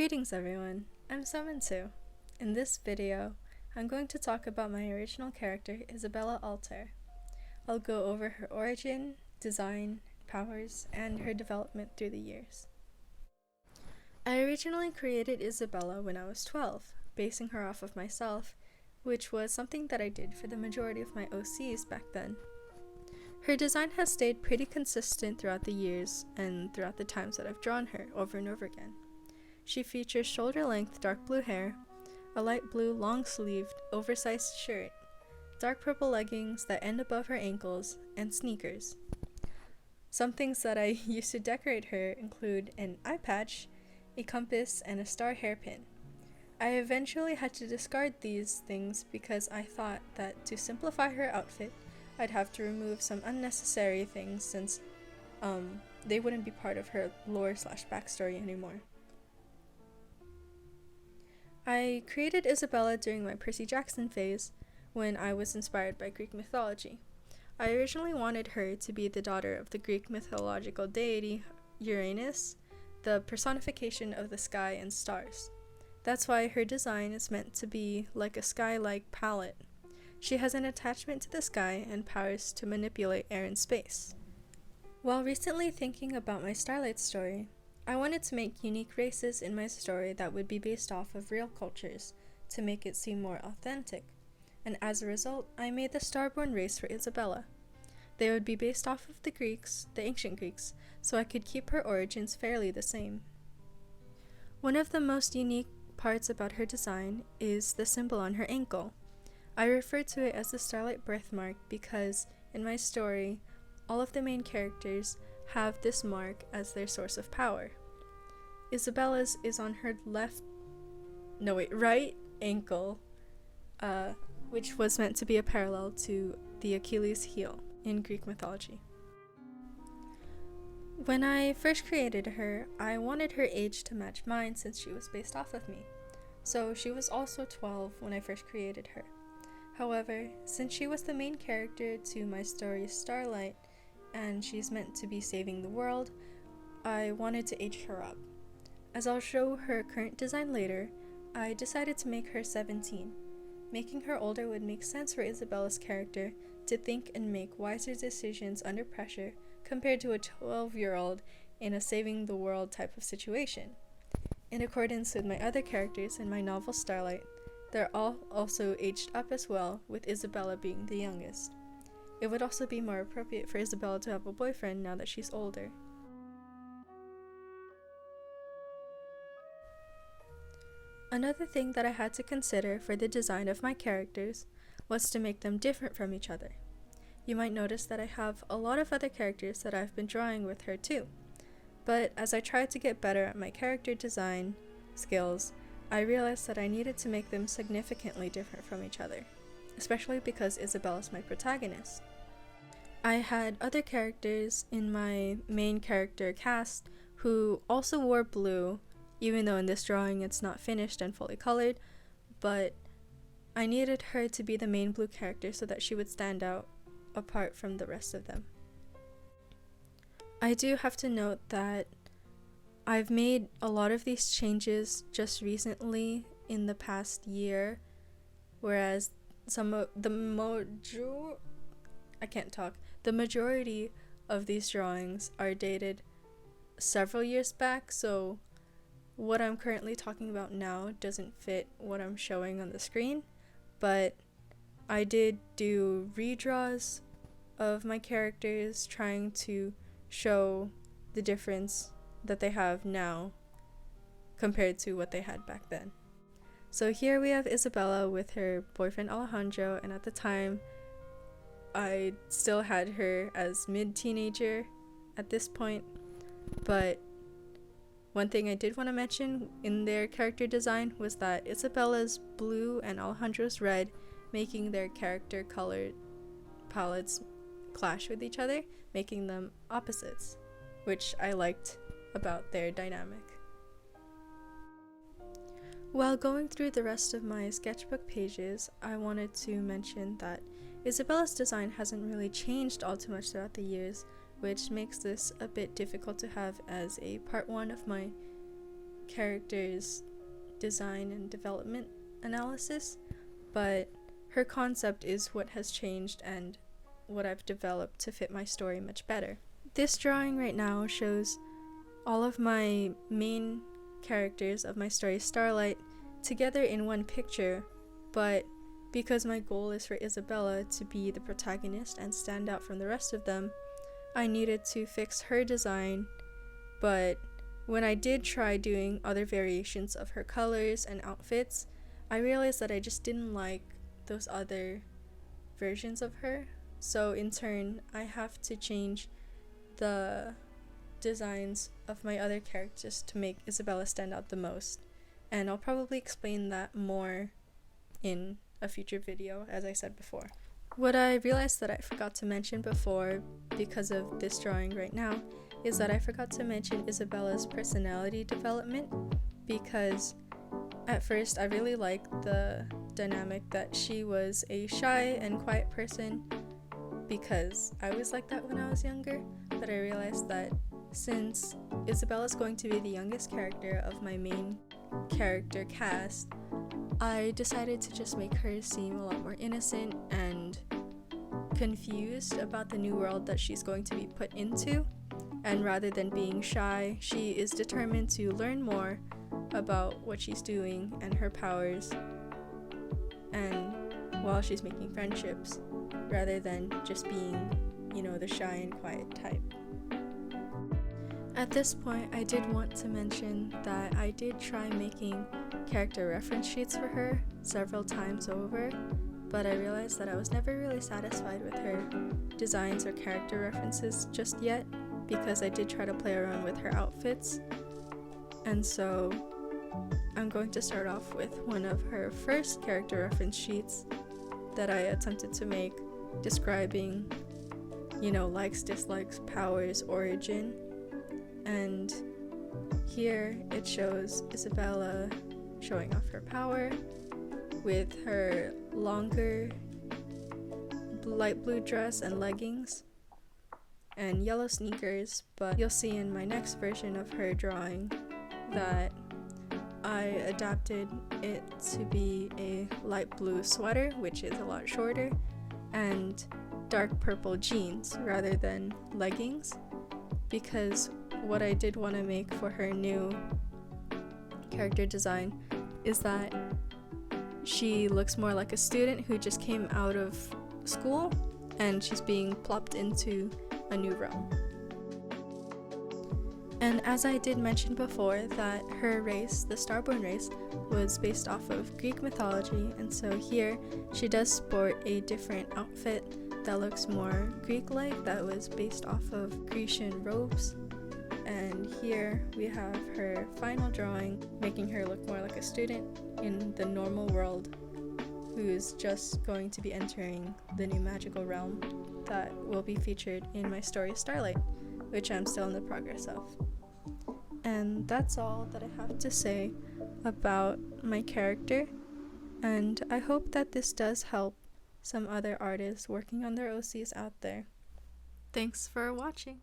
Greetings everyone, I'm Summonsu. In this video, I'm going to talk about my original character, Isabella Altair. I'll go over her origin, design, powers, and her development through the years. I originally created Isabella when I was 12, basing her off of myself, which was something that I did for the majority of my OCs back then. Her design has stayed pretty consistent throughout the years and throughout the times that I've drawn her over and over again. She features shoulder-length dark blue hair, a light blue long-sleeved oversized shirt, dark purple leggings that end above her ankles, and sneakers. Some things that I used to decorate her include an eye patch, a compass, and a star hairpin. I eventually had to discard these things because I thought that to simplify her outfit, I'd have to remove some unnecessary things since they wouldn't be part of her lore/backstory anymore. I created Isabella during my Percy Jackson phase when I was inspired by Greek mythology. I originally wanted her to be the daughter of the Greek mythological deity Uranus, the personification of the sky and stars. That's why her design is meant to be like a sky-like palette. She has an attachment to the sky and powers to manipulate air and space. While recently thinking about my Starlight story, I wanted to make unique races in my story that would be based off of real cultures to make it seem more authentic, and as a result, I made the Starborn race for Isabella. They would be based off of the Greeks, the ancient Greeks, so I could keep her origins fairly the same. One of the most unique parts about her design is the symbol on her ankle. I refer to it as the Starlight Birthmark because, in my story, all of the main characters have this mark as their source of power. Isabella's is on her right ankle, which was meant to be a parallel to the Achilles heel in Greek mythology. When I first created her, I wanted her age to match mine since she was based off of me. So she was also 12 when I first created her. However, since she was the main character to my story Starlight, and she's meant to be saving the world, I wanted to age her up. As I'll show her current design later, I decided to make her 17. Making her older would make sense for Isabella's character to think and make wiser decisions under pressure compared to a 12-year-old in a saving the world type of situation. In accordance with my other characters in my novel Starlight, they're all also aged up as well, with Isabella being the youngest. It would also be more appropriate for Isabella to have a boyfriend now that she's older. Another thing that I had to consider for the design of my characters was to make them different from each other. You might notice that I have a lot of other characters that I've been drawing with her too, but as I tried to get better at my character design skills, I realized that I needed to make them significantly different from each other, especially because Isabella's my protagonist. I had other characters in my main character cast who also wore blue, even though in this drawing it's not finished and fully colored, but I needed her to be the main blue character so that she would stand out apart from the rest of them. I do have to note that I've made a lot of these changes just recently in the past year, whereas the majority of these drawings are dated several years back, so what I'm currently talking about now doesn't fit what I'm showing on the screen, but I did do redraws of my characters trying to show the difference that they have now compared to what they had back then. So here we have Isabella with her boyfriend Alejandro, and at the time I still had her as mid-teenager at this point, but one thing I did want to mention in their character design was that Isabella's blue and Alejandro's red, making their character color palettes clash with each other, making them opposites, which I liked about their dynamic. While going through the rest of my sketchbook pages, I wanted to mention that Isabella's design hasn't really changed all too much throughout the years, which makes this a bit difficult to have as a part 1 of my character's design and development analysis, but her concept is what has changed and what I've developed to fit my story much better. This drawing right now shows all of my main characters of my story Starlight together in one picture, but because my goal is for Isabella to be the protagonist and stand out from the rest of them, I needed to fix her design. But when I did try doing other variations of her colors and outfits, I realized that I just didn't like those other versions of her. So in turn, I have to change the designs of my other characters to make Isabella stand out the most. And I'll probably explain that more in a future video, as I said before. What I realized that I forgot to mention before because of this drawing right now is that I forgot to mention Isabella's personality development, because at first I really liked the dynamic that she was a shy and quiet person, because I was like that when I was younger, but I realized that since Isabella's going to be the youngest character of my main character cast, I decided to just make her seem a lot more innocent and confused about the new world that she's going to be put into. And rather than being shy, she is determined to learn more about what she's doing and her powers, and while she's making friendships, rather than just being, the shy and quiet type. At this point, I did want to mention that I did try making character reference sheets for her several times over, but I realized that I was never really satisfied with her designs or character references just yet, because I did try to play around with her outfits. And so I'm going to start off with one of her first character reference sheets that I attempted to make, describing, likes, dislikes, powers, origin. And here it shows Isabella showing off her power with her longer light blue dress and leggings and yellow sneakers, but you'll see in my next version of her drawing that I adapted it to be a light blue sweater, which is a lot shorter, and dark purple jeans rather than leggings, because what I did want to make for her new character design is that she looks more like a student who just came out of school and she's being plopped into a new realm. And as I did mention before, that her race, the Starborn race, was based off of Greek mythology, and so here she does sport a different outfit that looks more Greek-like, that was based off of Grecian robes. And here we have her final drawing, making her look more like a student in the normal world who's just going to be entering the new magical realm that will be featured in my story Starlight, which I'm still in the progress of. And that's all that I have to say about my character, and I hope that this does help some other artists working on their OCs out there. Thanks for watching.